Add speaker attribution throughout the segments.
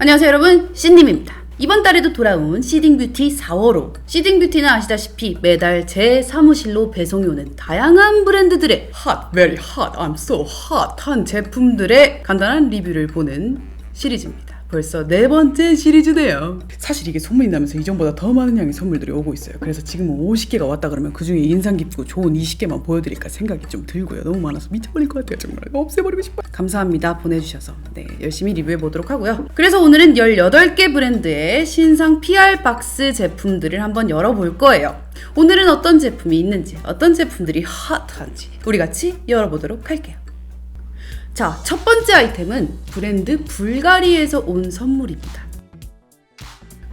Speaker 1: 안녕하세요 여러분, 신님입니다. 이번 달에도 돌아온 시딩뷰티 4월호. 시딩뷰티는 아시다시피 매달 제 사무실로 배송이 오는 다양한 브랜드들의 핫, very hot, I'm so hot한 제품들의 간단한 리뷰를 보는 시리즈입니다. 벌써 4번째 시리즈네요. 사실 이게 소문이 나면서 이전보다 더 많은 양의 선물들이 오고 있어요. 그래서 지금은 50개가 왔다 그러면 그 중에 인상 깊고 좋은 20개만 보여드릴까 생각이 좀 들고요. 너무 많아서 미쳐버릴 것 같아요. 정말 없애버리고 싶어요. 감사합니다. 보내주셔서 열심히 리뷰해보도록 하고요. 그래서 오늘은 18개 브랜드의 신상 PR 박스 제품들을 한번 열어볼 거예요. 오늘은 어떤 제품이 있는지, 어떤 제품들이 핫한지 우리 같이 열어보도록 할게요. 자, 첫 번째 아이템은 브랜드 불가리에서 온 선물입니다.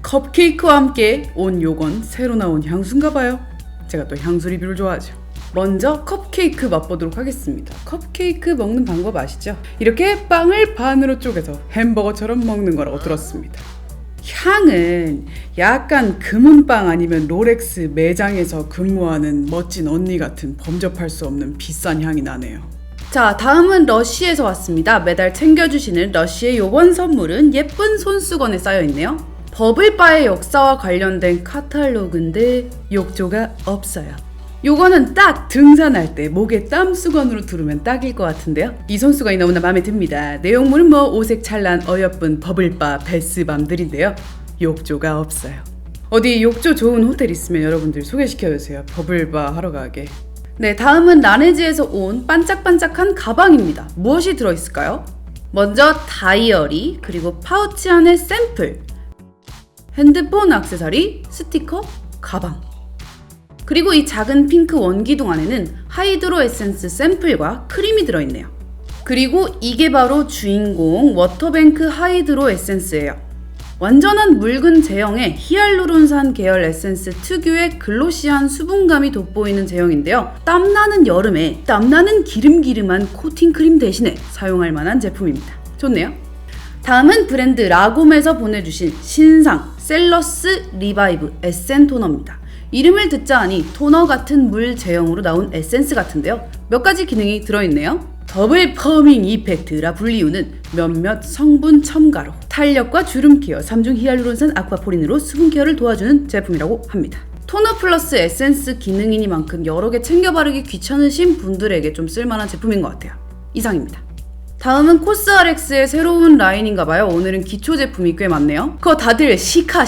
Speaker 1: 컵케이크와 함께 온 요건 새로 나온 향수인가봐요. 제가 또 향수 리뷰를 좋아하죠. 먼저 컵케이크 맛보도록 하겠습니다. 컵케이크 먹는 방법 아시죠? 이렇게 빵을 반으로 쪼개서 햄버거처럼 먹는 거라고 들었습니다. 향은 약간 금은빵 아니면 롤렉스 매장에서 근무하는 멋진 언니 같은 범접할 수 없는 비싼 향이 나네요. 자, 다음은 러쉬에서 왔습니다. 매달 챙겨주시는 러쉬의 요번 선물은 예쁜 손수건에 쌓여있네요. 버블바의 역사와 관련된 카탈로그인데 욕조가 없어요. 요거는 딱 등산할 때 목에 땀수건으로 두르면 딱일 것 같은데요. 이 손수건이 너무나 마음에 듭니다. 내용물은 오색찬란 어여쁜 버블바 베스밤들인데요. 욕조가 없어요. 어디 욕조 좋은 호텔 있으면 여러분들 소개시켜주세요. 버블바 하러 가게. 네, 다음은 라네즈에서 온 반짝반짝한 가방입니다. 무엇이 들어있을까요? 먼저 다이어리, 그리고 파우치 안에 샘플, 핸드폰 액세서리, 스티커, 가방. 그리고 이 작은 핑크 원기둥 안에는 하이드로 에센스 샘플과 크림이 들어있네요. 그리고 이게 바로 주인공 워터뱅크 하이드로 에센스예요. 완전한 묽은 제형의 히알루론산 계열 에센스 특유의 글로시한 수분감이 돋보이는 제형인데요. 땀나는 여름에 땀나는 기름기름한 코팅 크림 대신에 사용할 만한 제품입니다. 좋네요. 다음은 브랜드 라곰에서 보내주신 신상 셀러스 리바이브 에센 토너입니다. 이름을 듣자 하니 토너 같은 물 제형으로 나온 에센스 같은데요. 몇 가지 기능이 들어있네요. 더블 퍼밍 이펙트라 불리우는 몇몇 성분 첨가로 탄력과 주름 케어, 3중 히알루론산 아쿠아포린으로 수분 케어를 도와주는 제품이라고 합니다. 토너 플러스 에센스 기능이니만큼 여러 개 챙겨 바르기 귀찮으신 분들에게 좀 쓸만한 제품인 것 같아요. 이상입니다. 다음은 코스RX의 새로운 라인인가봐요. 오늘은 기초 제품이 꽤 많네요. 그거 다들 시카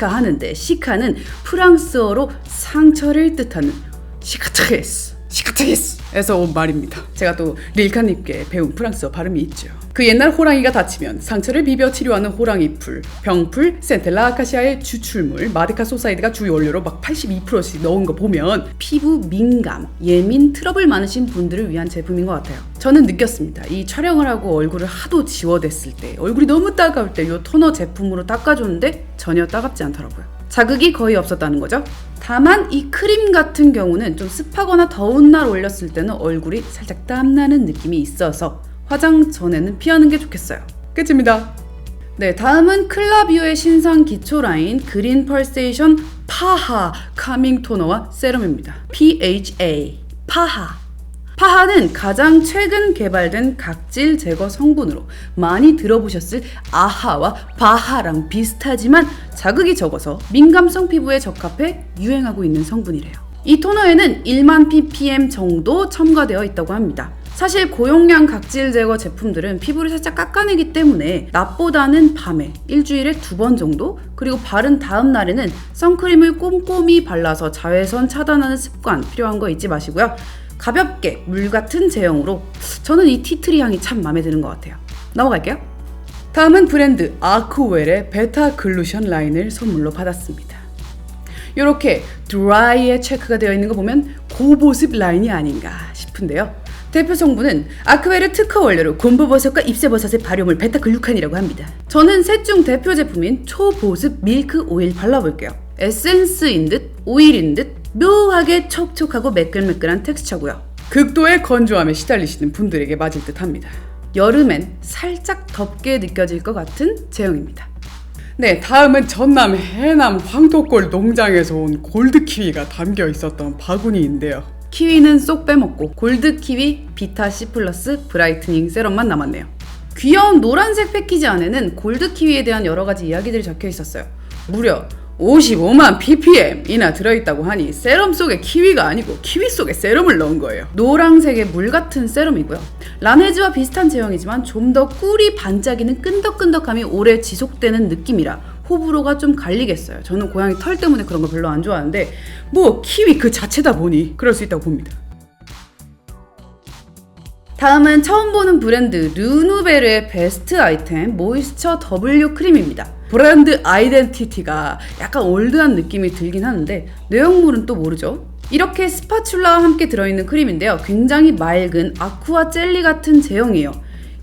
Speaker 1: 하는데 시카는 프랑스어로 상처를 뜻하는 시카트레스에서 온 말입니다. 제가 또 릴카님께 배운 프랑스어 발음이 있죠. 그 옛날 호랑이가 다치면 상처를 비벼 치료하는 호랑이 풀, 병풀, 센텔라 아카시아의 주출물, 마데카 소사이드가 주 원료로 막 82%씩 넣은 거 보면 피부 민감, 예민, 트러블 많으신 분들을 위한 제품인 것 같아요. 저는 느꼈습니다. 이 촬영을 하고 얼굴을 하도 지워댔을 때, 얼굴이 너무 따가울 때 이 토너 제품으로 닦아줬는데 전혀 따갑지 않더라고요. 자극이 거의 없었다는 거죠. 다만 이 크림 같은 경우는 좀 습하거나 더운 날 올렸을 때는 얼굴이 살짝 땀나는 느낌이 있어서 화장 전에는 피하는 게 좋겠어요. 끝입니다. 네, 다음은 클라비오의 신상 기초 라인 그린 펄세이션 파하 카밍 토너와 세럼입니다. PHA 파하는 가장 최근 개발된 각질 제거 성분으로 많이 들어보셨을 아하와 바하랑 비슷하지만 자극이 적어서 민감성 피부에 적합해 유행하고 있는 성분이래요. 이 토너에는 1만 ppm 정도 첨가되어 있다고 합니다. 사실 고용량 각질 제거 제품들은 피부를 살짝 깎아내기 때문에 낮보다는 밤에 일주일에 2번 정도, 그리고 바른 다음 날에는 선크림을 꼼꼼히 발라서 자외선 차단하는 습관 필요한 거 잊지 마시고요. 가볍게 물 같은 제형으로 저는 이 티트리 향이 참 마음에 드는 것 같아요. 넘어갈게요. 다음은 브랜드 아쿠웰의 베타 글루션 라인을 선물로 받았습니다. 이렇게 드라이에 체크가 되어 있는 거 보면 고보습 라인이 아닌가 싶은데요. 대표 성분은 아쿠웰의 특허 원료로 곰보버섯과 잎새버섯의 발효물 베타글루칸이라고 합니다. 저는 셋 중 대표 제품인 초보습 밀크 오일 발라볼게요. 에센스인 듯 오일인 듯 묘하게 촉촉하고 매끌매끌한 텍스처고요. 극도의 건조함에 시달리시는 분들에게 맞을 듯 합니다. 여름엔 살짝 덥게 느껴질 것 같은 제형입니다. 네, 다음은 전남 해남 황토골 농장에서 온 골드키위가 담겨 있었던 바구니인데요. 키위는 쏙 빼먹고 골드키위 비타 C 플러스 브라이트닝 세럼만 남았네요. 귀여운 노란색 패키지 안에는 골드 키위에 대한 여러 가지 이야기들이 적혀 있었어요. 무려 55만 ppm이나 들어있다고 하니 세럼 속에 키위가 아니고 키위 속에 세럼을 넣은 거예요. 노란색의 물 같은 세럼이고요. 라네즈와 비슷한 제형이지만 좀 더 꿀이 반짝이는 끈덕끈덕함이 오래 지속되는 느낌이라 호불호가 좀 갈리겠어요. 저는 고양이 털 때문에 그런 거 별로 안 좋아하는데 뭐 키위 그 자체다 보니 그럴 수 있다고 봅니다. 다음은 처음 보는 브랜드 르누베르의 베스트 아이템 모이스처 W 크림입니다. 브랜드 아이덴티티가 약간 올드한 느낌이 들긴 하는데 내용물은 또 모르죠. 이렇게 스파츌라와 함께 들어있는 크림인데요. 굉장히 맑은 아쿠아 젤리 같은 제형이에요.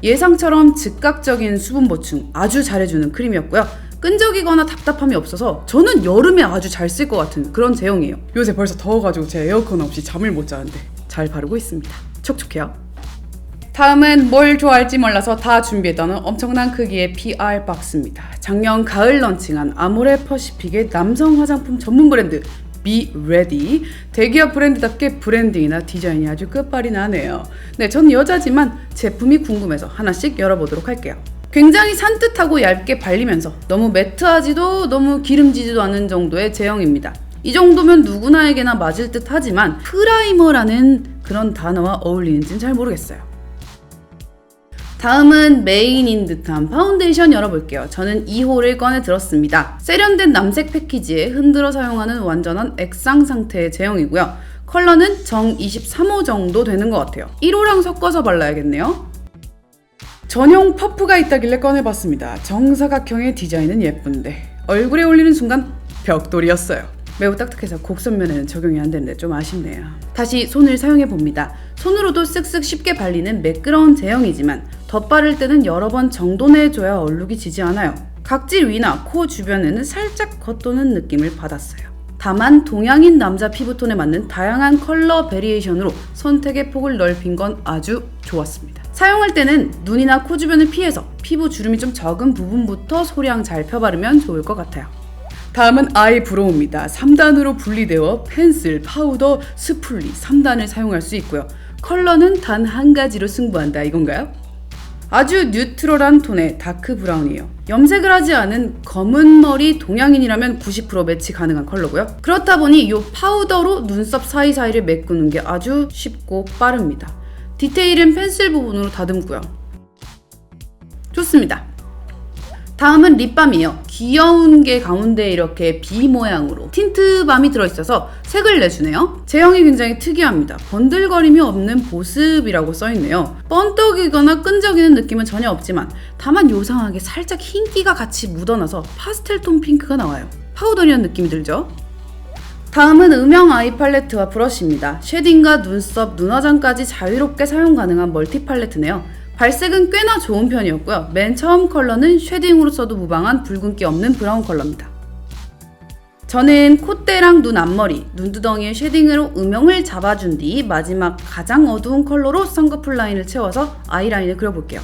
Speaker 1: 예상처럼 즉각적인 수분 보충 아주 잘해주는 크림이었고요. 끈적이거나 답답함이 없어서 저는 여름에 아주 잘 쓸 것 같은 그런 제형이에요. 요새 벌써 더워가지고 제 에어컨 없이 잠을 못 자는데 잘 바르고 있습니다. 촉촉해요. 다음은 뭘 좋아할지 몰라서 다 준비했다는 엄청난 크기의 PR 박스입니다. 작년 가을 런칭한 아모레 퍼시픽의 남성 화장품 전문 브랜드 Be Ready. 대기업 브랜드답게 브랜딩이나 디자인이 아주 끝발이 나네요. 네, 전 여자지만 제품이 궁금해서 하나씩 열어보도록 할게요. 굉장히 산뜻하고 얇게 발리면서 너무 매트하지도 너무 기름지지도 않은 정도의 제형입니다. 이 정도면 누구나에게나 맞을 듯 하지만 프라이머라는 그런 단어와 어울리는지는 잘 모르겠어요. 다음은 메인인 듯한 파운데이션 열어볼게요. 저는 2호를 꺼내 들었습니다. 세련된 남색 패키지에 흔들어 사용하는 완전한 액상 상태의 제형이고요. 컬러는 정 23호 정도 되는 것 같아요. 1호랑 섞어서 발라야겠네요. 전용 퍼프가 있다길래 꺼내봤습니다. 정사각형의 디자인은 예쁜데 얼굴에 올리는 순간 벽돌이었어요. 매우 딱딱해서 곡선면에는 적용이 안 되는데 좀 아쉽네요. 다시 손을 사용해봅니다. 손으로도 쓱쓱 쉽게 발리는 매끄러운 제형이지만 덧바를 때는 여러 번 정도 내줘야 얼룩이 지지 않아요. 각질 위나 코 주변에는 살짝 겉도는 느낌을 받았어요. 다만 동양인 남자 피부톤에 맞는 다양한 컬러 베리에이션으로 선택의 폭을 넓힌 건 아주 좋았습니다. 사용할 때는 눈이나 코 주변을 피해서 피부 주름이 좀 적은 부분부터 소량 잘 펴바르면 좋을 것 같아요. 다음은 아이브로우입니다. 3단으로 분리되어 펜슬, 파우더, 스풀리 3단을 사용할 수 있고요. 컬러는 단 한 가지로 승부한다 이건가요? 아주 뉴트럴한 톤의 다크 브라운이에요. 염색을 하지 않은 검은 머리 동양인이라면 90% 매치 가능한 컬러고요. 그렇다 보니 이 파우더로 눈썹 사이사이를 메꾸는 게 아주 쉽고 빠릅니다. 디테일은 펜슬 부분으로 다듬고요. 좋습니다. 다음은 립밤이에요. 귀여운 게 가운데 이렇게 B 모양으로 틴트밤이 들어있어서 색을 내주네요. 제형이 굉장히 특이합니다. 번들거림이 없는 보습이라고 써있네요. 번떡이거나 끈적이는 느낌은 전혀 없지만 다만 요상하게 살짝 흰기가 같이 묻어나서 파스텔톤 핑크가 나와요. 파우더리한 느낌이 들죠? 다음은 음영 아이 팔레트와 브러쉬입니다. 쉐딩과 눈썹, 눈화장까지 자유롭게 사용 가능한 멀티 팔레트네요. 발색은 꽤나 좋은 편이었고요. 맨 처음 컬러는 쉐딩으로 써도 무방한 붉은기 없는 브라운 컬러입니다. 저는 콧대랑 눈 앞머리, 눈두덩이에 쉐딩으로 음영을 잡아준 뒤 마지막 가장 어두운 컬러로 쌍꺼풀 라인을 채워서 아이라인을 그려볼게요.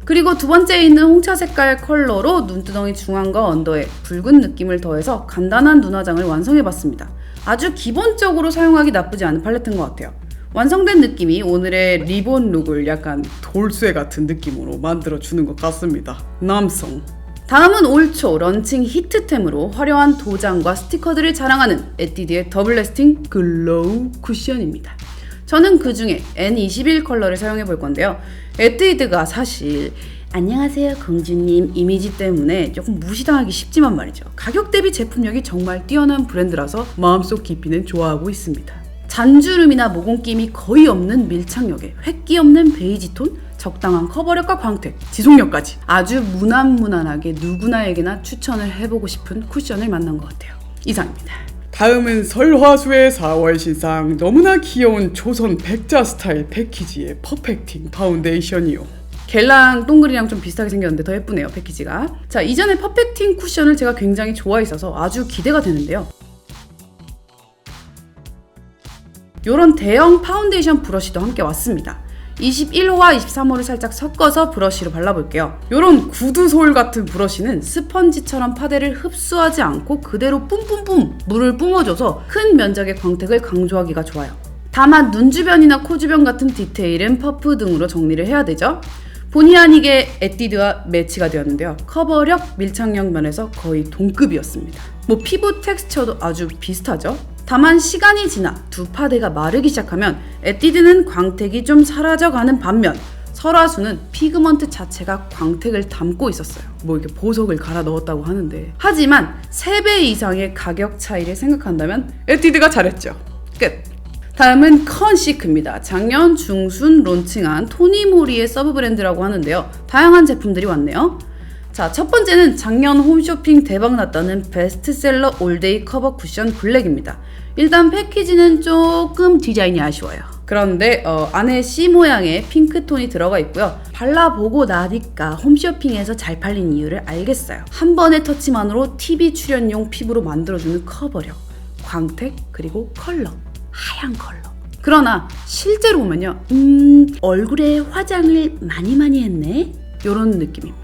Speaker 1: 그리고 두 번째에 있는 홍차 색깔 컬러로 눈두덩이 중앙과 언더에 붉은 느낌을 더해서 간단한 눈화장을 완성해봤습니다. 아주 기본적으로 사용하기 나쁘지 않은 팔레트인 것 같아요. 완성된 느낌이 오늘의 리본 룩을 약간 돌쇠 같은 느낌으로 만들어주는 것 같습니다. 남성. 다음은 올 초 런칭 히트템으로 화려한 도장과 스티커들을 자랑하는 에뛰드의 더블 래스팅 글로우 쿠션입니다. 저는 그 중에 N21 컬러를 사용해 볼 건데요. 에뛰드가 사실 안녕하세요 공주님 이미지 때문에 조금 무시당하기 쉽지만 말이죠. 가격 대비 제품력이 정말 뛰어난 브랜드라서 마음속 깊이는 좋아하고 있습니다. 잔주름이나 모공김이 거의 없는 밀착력에 획기 없는 베이지 톤, 적당한 커버력과 광택, 지속력까지 아주 무난무난하게 누구나에게나 추천을 해보고 싶은 쿠션을 만난 것 같아요. 이상입니다.
Speaker 2: 다음은 설화수의 4월 신상 너무나 귀여운 조선 백자 스타일 패키지의 퍼펙팅 파운데이션이요.
Speaker 1: 겔랑 동글이랑 좀 비슷하게 생겼는데 더 예쁘네요 패키지가. 자, 이전에 퍼펙팅 쿠션을 제가 굉장히 좋아했어서 아주 기대가 되는데요. 요런 대형 파운데이션 브러쉬도 함께 왔습니다. 21호와 23호를 살짝 섞어서 브러쉬로 발라볼게요. 요런 구두솔 같은 브러쉬는 스펀지처럼 파데를 흡수하지 않고 그대로 뿜뿜뿜 물을 뿜어줘서 큰 면적의 광택을 강조하기가 좋아요. 다만 눈 주변이나 코 주변 같은 디테일은 퍼프 등으로 정리를 해야 되죠. 본의 아니게 에뛰드와 매치가 되었는데요. 커버력, 밀착력 면에서 거의 동급이었습니다. 피부 텍스처도 아주 비슷하죠. 다만 시간이 지나 두 파데가 마르기 시작하면 에뛰드는 광택이 좀 사라져가는 반면 설화수는 피그먼트 자체가 광택을 담고 있었어요. 이렇게 보석을 갈아 넣었다고 하는데, 하지만 3배 이상의 가격 차이를 생각한다면 에뛰드가 잘했죠. 끝. 다음은 컨시크입니다. 작년 중순 론칭한 토니모리의 서브 브랜드라고 하는데요. 다양한 제품들이 왔네요. 자, 첫 번째는 작년 홈쇼핑 대박 났다는 베스트셀러 올데이 커버 쿠션 블랙입니다. 일단 패키지는 조금 디자인이 아쉬워요. 그런데 안에 C 모양의 핑크톤이 들어가 있고요. 발라보고 나니까 홈쇼핑에서 잘 팔린 이유를 알겠어요. 한 번의 터치만으로 TV 출연용 피부로 만들어주는 커버력, 광택, 그리고 컬러, 하얀 컬러. 그러나 실제로 보면요, 얼굴에 화장을 많이 했네? 요런 느낌입니다.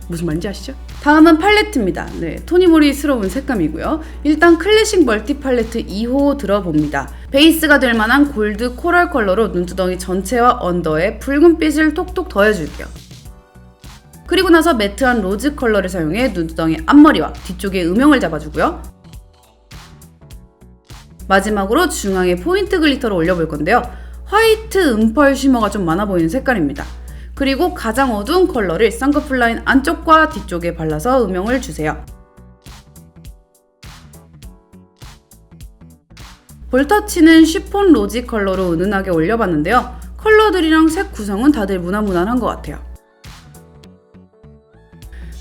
Speaker 1: 무슨 말인지 아시죠? 다음은 팔레트입니다. 네, 토니모리스러운 색감이고요. 일단 클래식 멀티 팔레트 2호 들어봅니다. 베이스가 될 만한 골드 코랄 컬러로 눈두덩이 전체와 언더에 붉은빛을 톡톡 더해줄게요. 그리고 나서 매트한 로즈 컬러를 사용해 눈두덩이 앞머리와 뒤쪽에 음영을 잡아주고요. 마지막으로 중앙에 포인트 글리터를 올려볼 건데요. 화이트 음펄 쉬머가 좀 많아 보이는 색깔입니다. 그리고 가장 어두운 컬러를 쌍꺼풀 라인 안쪽과 뒤쪽에 발라서 음영을 주세요. 볼터치는 쉬폰 로지 컬러로 은은하게 올려봤는데요. 컬러들이랑 색 구성은 다들 무난무난한 것 같아요.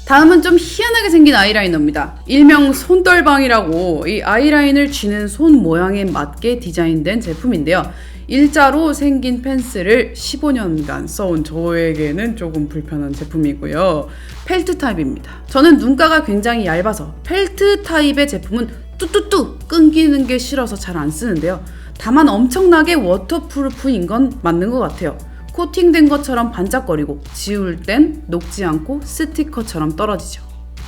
Speaker 1: 다음은 좀 희한하게 생긴 아이라이너입니다. 일명 손떨방이라고 이 아이라인을 쥐는 손 모양에 맞게 디자인된 제품인데요. 일자로 생긴 펜슬을 15년간 써온 저에게는 조금 불편한 제품이고요. 펠트 타입입니다. 저는 눈가가 굉장히 얇아서 펠트 타입의 제품은 뚜뚜뚜 끊기는 게 싫어서 잘 안 쓰는데요. 다만 엄청나게 워터프루프인 건 맞는 것 같아요. 코팅된 것처럼 반짝거리고 지울 땐 녹지 않고 스티커처럼 떨어지죠.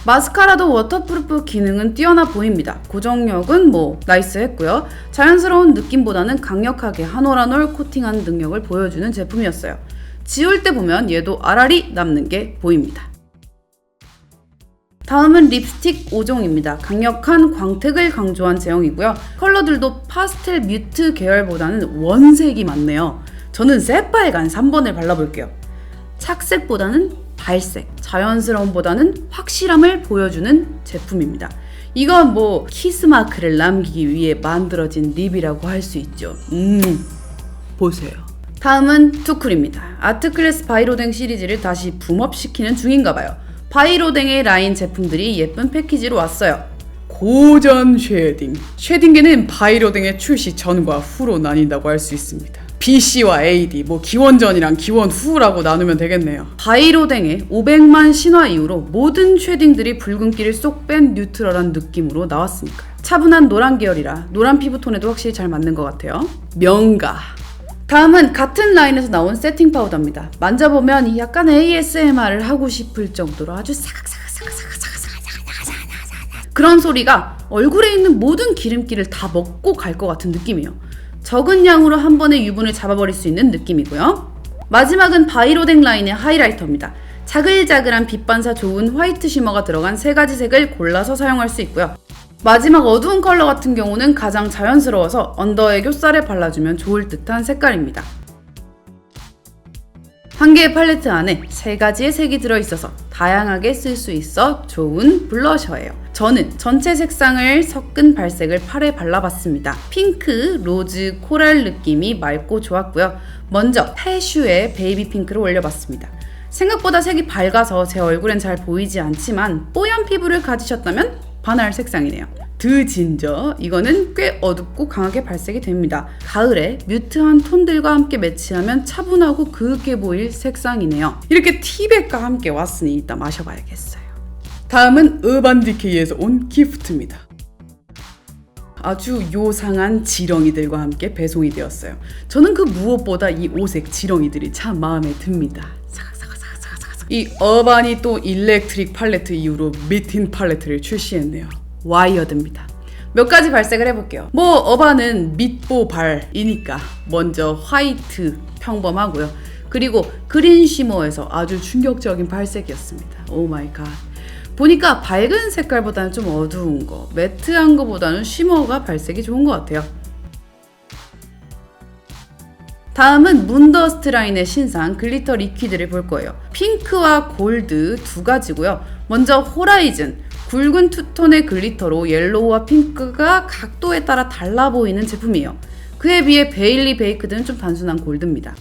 Speaker 1: 마스카라도 워터프루프 기능은 뛰어나 보입니다. 고정력은 나이스 했고요. 자연스러운 느낌보다는 강력하게 한 올 한 올 코팅하는 능력을 보여주는 제품이었어요. 지울 때 보면 얘도 알알이 남는 게 보입니다. 다음은 립스틱 5종입니다. 강력한 광택을 강조한 제형이고요. 컬러들도 파스텔 뮤트 계열보다는 원색이 많네요. 저는 새빨간 3번을 발라볼게요. 착색보다는 발색, 자연스러움보다는 확실함을 보여주는 제품입니다. 이건 키스마크를 남기기 위해 만들어진 립이라고 할 수 있죠. 보세요. 다음은 투쿨입니다. 아트클래스 바이로댕 시리즈를 다시 붐업시키는 중인가봐요. 바이로댕의 라인 제품들이 예쁜 패키지로 왔어요.
Speaker 2: 고전 쉐딩. 쉐딩계는 바이로댕의 출시 전과 후로 나뉜다고 할 수 있습니다. BC와 AD, 기원전이랑 기원 후라고 나누면 되겠네요.
Speaker 1: 바이로댕의 500만 신화 이후로 모든 쉐딩들이 붉은기를 쏙 뺀 뉴트럴한 느낌으로 나왔으니까요. 차분한 노란 계열이라 노란 피부톤에도 확실히 잘 맞는 것 같아요. 명가. 다음은 같은 라인에서 나온 세팅 파우더입니다. 만져보면 약간 ASMR을 하고 싶을 정도로 아주 그런 소리가 얼굴에 있는 모든 기름기를 다 먹고 갈 것 같은 느낌이에요. 적은 양으로 한 번에 유분을 잡아버릴 수 있는 느낌이고요. 마지막은 바이로댕 라인의 하이라이터입니다. 자글자글한 빛 반사 좋은 화이트 쉬머가 들어간 3가지 색을 골라서 사용할 수 있고요. 마지막 어두운 컬러 같은 경우는 가장 자연스러워서 언더에 겹살에 발라주면 좋을 듯한 색깔입니다. 한 개의 팔레트 안에 3가지의 색이 들어있어서 다양하게 쓸 수 있어 좋은 블러셔예요. 저는 전체 색상을 섞은 발색을 팔에 발라봤습니다. 핑크, 로즈, 코랄 느낌이 맑고 좋았고요. 먼저 패슈의 베이비 핑크를 올려봤습니다. 생각보다 색이 밝아서 제 얼굴엔 잘 보이지 않지만 뽀얀 피부를 가지셨다면 반할 색상이네요. 드 진저, 이거는 꽤 어둡고 강하게 발색이 됩니다. 가을에 뮤트한 톤들과 함께 매치하면 차분하고 그윽해 보일 색상이네요.
Speaker 2: 이렇게 티백과 함께 왔으니 이따 마셔봐야겠어요. 다음은 어반디케이에서 온 기프트입니다. 아주 요상한 지렁이들과 함께 배송이 되었어요. 저는 그 무엇보다 이 오색 지렁이들이 참 마음에 듭니다. 이 어반이 또 일렉트릭 팔레트 이후로 미틴 팔레트를 출시했네요. 와이어드입니다.
Speaker 1: 몇 가지 발색을 해볼게요. 뭐 어바는 밑보발이니까 먼저 화이트 평범하고요. 그리고 그린 쉬머에서 아주 충격적인 발색이었습니다. 오 마이 갓. 보니까 밝은 색깔보다는 좀 어두운 거, 매트한 거보다는 쉬머가 발색이 좋은 것 같아요. 다음은 문더스트 라인의 신상 글리터 리퀴드를 볼 거예요. 핑크와 골드 두 가지고요. 먼저 호라이즌, 굵은 투톤의 글리터로 옐로우와 핑크가 각도에 따라 달라 보이는 제품이에요. 그에 비해 베일리 베이크드는 좀 단순한 골드입니다.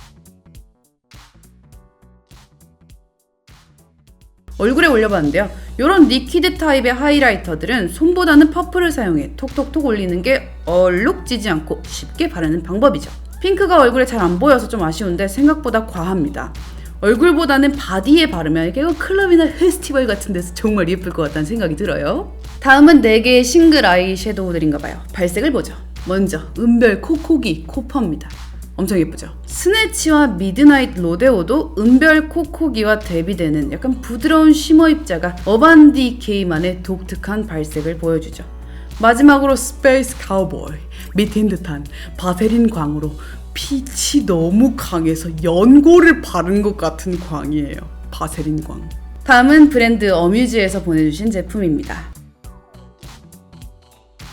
Speaker 1: 얼굴에 올려봤는데요. 이런 리퀴드 타입의 하이라이터들은 솜보다는 퍼플을 사용해 톡톡톡 올리는 게 얼룩지지 않고 쉽게 바르는 방법이죠. 핑크가 얼굴에 잘 안 보여서 좀 아쉬운데 생각보다 과합니다. 얼굴보다는 바디에 바르면 이게 클럽이나 페스티벌 같은 데서 정말 예쁠 것 같다는 생각이 들어요. 다음은 4개의 싱글 아이 섀도우들인가봐요. 발색을 보죠. 먼저 은별 코코기 코퍼입니다. 엄청 예쁘죠? 스네치와 미드나잇 로데오도 은별 코코기와 대비되는 약간 부드러운 쉬머 입자가 어반디케이만의 독특한 발색을 보여주죠. 마지막으로 스페이스 카우보이, 미친 듯한 바세린 광으로 빛이 너무 강해서 연고를 바른 것 같은 광이에요. 바세린 광. 다음은 브랜드 어뮤즈에서 보내주신 제품입니다.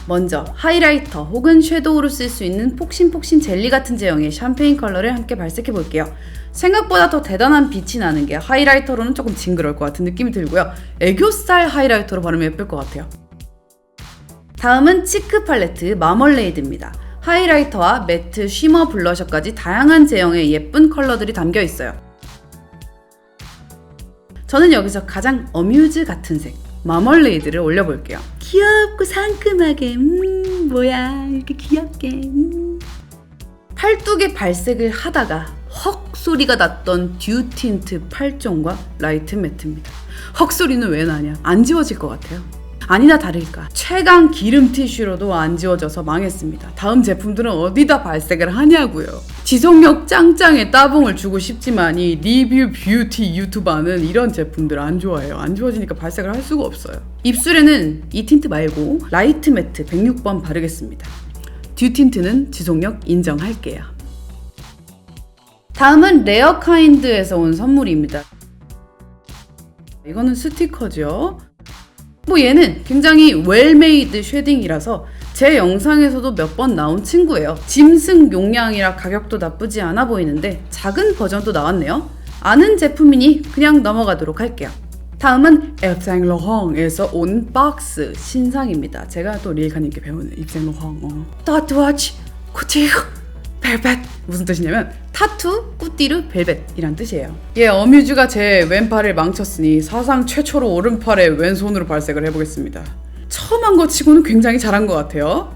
Speaker 1: 먼저 하이라이터 혹은 섀도우로 쓸 수 있는 폭신폭신 젤리 같은 제형의 샴페인 컬러를 함께 발색해 볼게요. 생각보다 더 대단한 빛이 나는 게 하이라이터로는 조금 징그러울 것 같은 느낌이 들고요. 애교살 하이라이터로 바르면 예쁠 것 같아요. 다음은 치크 팔레트 마멀레이드입니다. 하이라이터와 매트, 쉬머, 블러셔까지 다양한 제형의 예쁜 컬러들이 담겨 있어요. 저는 여기서 가장 어뮤즈 같은 색 마멀레이드를 올려볼게요. 귀엽고 상큼하게 뭐야 이렇게 귀엽게 팔뚝에 발색을 하다가 헉 소리가 났던 듀 틴트 8종과 라이트 매트입니다. 헉 소리는 왜 나냐? 안 지워질 것 같아요. 아니나 다를까 최강 기름 티슈로도 안 지워져서 망했습니다. 다음 제품들은 어디다 발색을 하냐고요. 지속력 짱짱에 따봉을 주고 싶지만 이 리뷰 뷰티 유튜버는 이런 제품들 안 좋아해요. 안 지워지니까 발색을 할 수가 없어요. 입술에는 이 틴트 말고 라이트 매트 106번 바르겠습니다. 듀 틴트는 지속력 인정할게요. 다음은 레어 카인드에서 온 선물입니다. 이거는 스티커죠. 뭐 얘는 굉장히 웰메이드 쉐딩이라서 제 영상에서도 몇 번 나온 친구예요. 짐승 용량이라 가격도 나쁘지 않아 보이는데 작은 버전도 나왔네요. 아는 제품이니 그냥 넘어가도록 할게요. 다음은 입생로헝에서 온 박스 신상입니다. 제가 또 리에카님께 배우는 입생로헝 따뚜아치 쿠티르 벨벳 무슨 뜻이냐면 타투, 꾸띠르, 벨벳이란 뜻이에요. 예, 어뮤즈가 제 왼팔을 망쳤으니 사상 최초로 오른팔에 왼손으로 발색을 해보겠습니다. 처음 한 거 치고는 굉장히 잘한 것 같아요.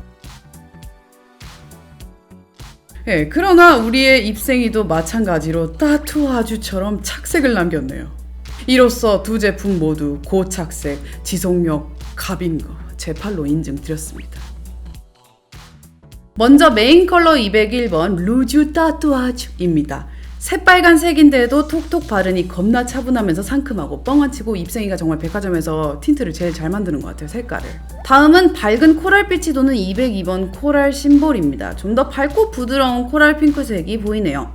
Speaker 1: 예, 그러나 우리의 입생이도 마찬가지로 따투아주처럼 착색을 남겼네요. 이로써 두 제품 모두 고착색, 지속력 갑인 거 제 팔로 인증드렸습니다. 먼저 메인 컬러 201번 루즈 따뚜아주입니다. 새빨간 색인데도 톡톡 바르니 겁나 차분하면서 상큼하고 뻥안치고 입생이가 정말 백화점에서 틴트를 제일 잘 만드는 것 같아요. 색깔을. 다음은 밝은 코랄빛이 도는 202번 코랄 심볼입니다. 좀 더 밝고 부드러운 코랄 핑크색이 보이네요.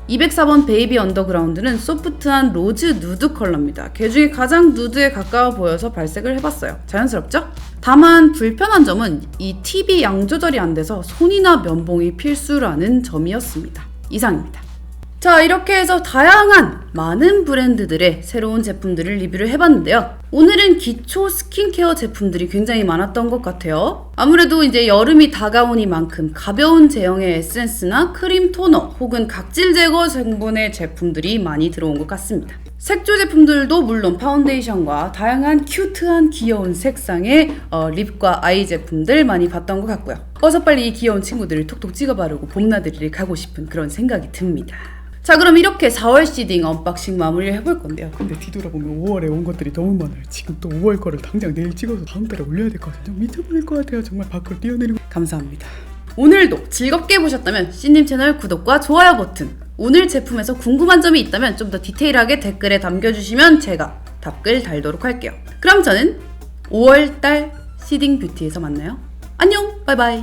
Speaker 1: 204번 베이비 언더그라운드는 소프트한 로즈 누드 컬러입니다. 걔 중에 가장 누드에 가까워 보여서 발색을 해봤어요. 자연스럽죠? 다만 불편한 점은 이 팁이 양 조절이 안 돼서 손이나 면봉이 필수라는 점이었습니다. 이상입니다. 자, 이렇게 해서 다양한 많은 브랜드들의 새로운 제품들을 리뷰를 해봤는데요. 오늘은 기초 스킨케어 제품들이 굉장히 많았던 것 같아요. 아무래도 이제 여름이 다가오니만큼 가벼운 제형의 에센스나 크림 토너 혹은 각질 제거成분의 제품들이 많이 들어온 것 같습니다. 색조 제품들도 물론 파운데이션과 다양한 큐트한 귀여운 색상의 립과 아이 제품들 많이 봤던 것 같고요. 어서 빨리 이 귀여운 친구들을 톡톡 찍어 바르고 봄나들이를 가고 싶은 그런 생각이 듭니다. 자, 그럼 이렇게 4월 시딩 언박싱 마무리를 해볼 건데요.
Speaker 2: 근데 뒤돌아보면 5월에 온 것들이 너무 많아요. 지금 또 5월 거를 당장 내일 찍어서 다음 달에 올려야 될 것 같아요. 미쳐버릴 것 같아요. 정말 밖으로 뛰어내리고.
Speaker 1: 감사합니다. 오늘도 즐겁게 보셨다면 씨님 채널 구독과 좋아요 버튼, 오늘 제품에서 궁금한 점이 있다면 좀 더 디테일하게 댓글에 남겨주시면 제가 답글 달도록 할게요. 그럼 저는 5월달
Speaker 2: 시딩 뷰티에서 만나요. 안녕, 바이바이.